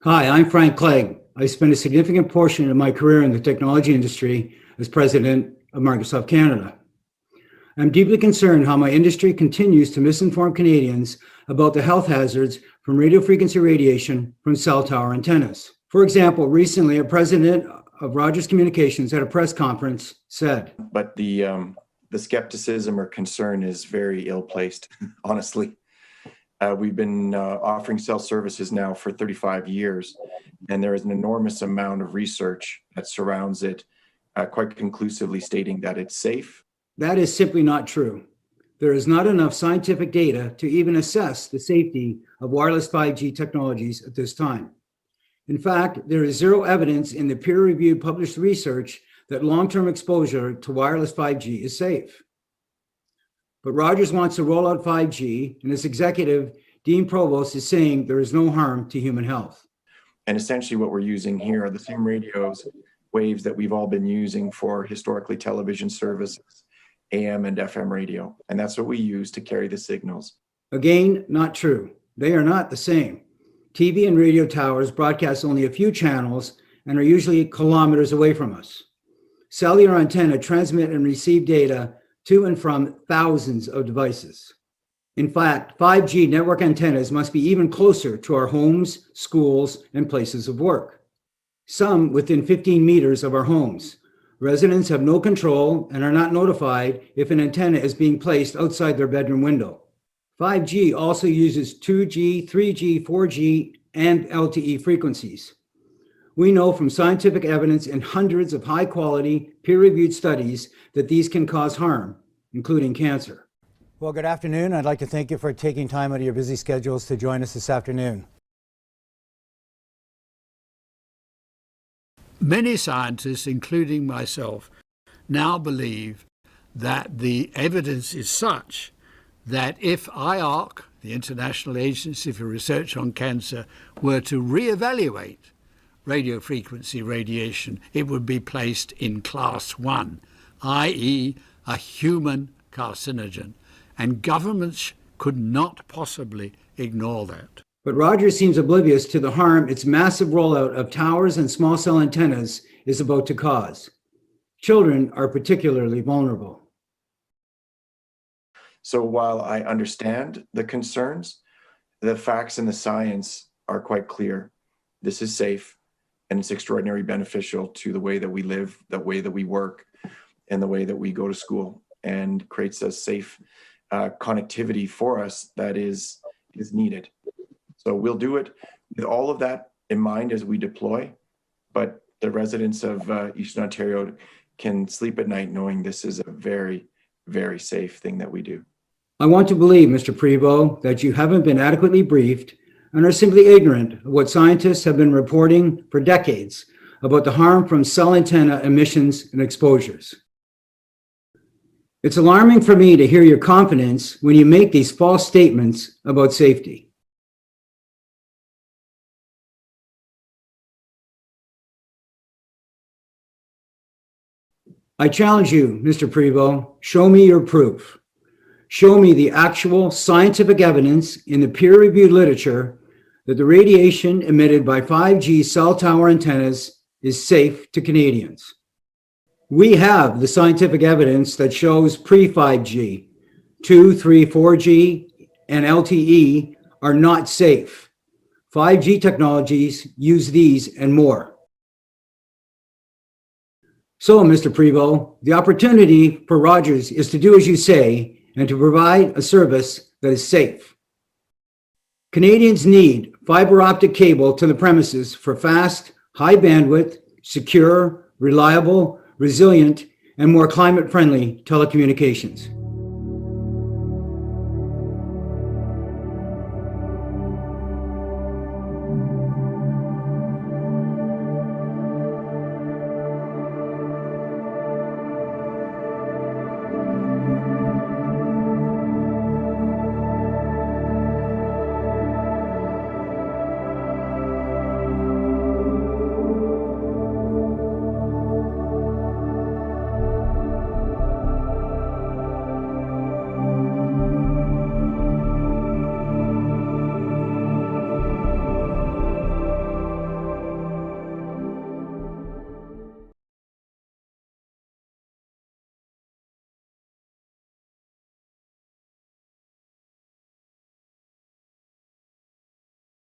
Hi, I'm Frank Clegg. I spent a significant portion of my career in the technology industry as president of Microsoft Canada. I'm deeply concerned how my industry continues to misinform Canadians about the health hazards from radio frequency radiation from cell tower antennas. For example, recently a president of Rogers Communications at a press conference said, But the skepticism or concern is very ill-placed, honestly. We've been offering cell services now for 35 years, and there is an enormous amount of research that surrounds it, quite conclusively stating that it's safe. That is simply not true. There is not enough scientific data to even assess the safety of wireless 5G technologies at this time. In fact, there is zero evidence in the peer-reviewed published research that long-term exposure to wireless 5G is safe. But Rogers wants to roll out 5G, and its executive, Dean Provost, is saying there is no harm to human health. And essentially what we're using here are the same radios waves that we've all been using for historically television services, AM and FM radio. And that's what we use to carry the signals. Again, not true. They are not the same. TV and radio towers broadcast only a few channels and are usually kilometers away from us. Cellular antenna transmit and receive data to and from thousands of devices. In fact, 5G network antennas must be even closer to our homes, schools, and places of work. Some within 15 meters of our homes. Residents have no control and are not notified if an antenna is being placed outside their bedroom window. 5G also uses 2G, 3G, 4G, and LTE frequencies. We know from scientific evidence and hundreds of high-quality, peer-reviewed studies that these can cause harm, including cancer. Well, good afternoon. I'd like to thank you for taking time out of your busy schedules to join us this afternoon. Many scientists, including myself, now believe that the evidence is such that if IARC, the International Agency for Research on Cancer, were to reevaluate radio frequency radiation, it would be placed in class 1, i.e. a human carcinogen, and governments could not possibly ignore that. But Rogers seems oblivious to the harm its massive rollout of towers and small cell antennas is about to cause. Children are particularly vulnerable. So while I understand the concerns, the facts and the science are quite clear. This is safe, and it's extraordinarily beneficial to the way that we live, the way that we work, and the way that we go to school, and creates a safe connectivity for us that is needed. So we'll do it with all of that in mind as we deploy, but the residents of Eastern Ontario can sleep at night knowing this is a very, very safe thing that we do. I want to believe, Mr. Prevost, that you haven't been adequately briefed and are simply ignorant of what scientists have been reporting for decades about the harm from cell antenna emissions and exposures. It's alarming for me to hear your confidence when you make these false statements about safety. I challenge you, Mr. Prevost, show me your proof. Show me the actual scientific evidence in the peer-reviewed literature that the radiation emitted by 5G cell tower antennas is safe to Canadians. We have the scientific evidence that shows pre-5G, 2, 3, 4G, and LTE are not safe. 5G technologies use these and more. So, Mr. Prevost, the opportunity for Rogers is to do as you say and to provide a service that is safe. Canadians need fiber optic cable to the premises for fast, high bandwidth, secure, reliable, resilient, and more climate-friendly telecommunications.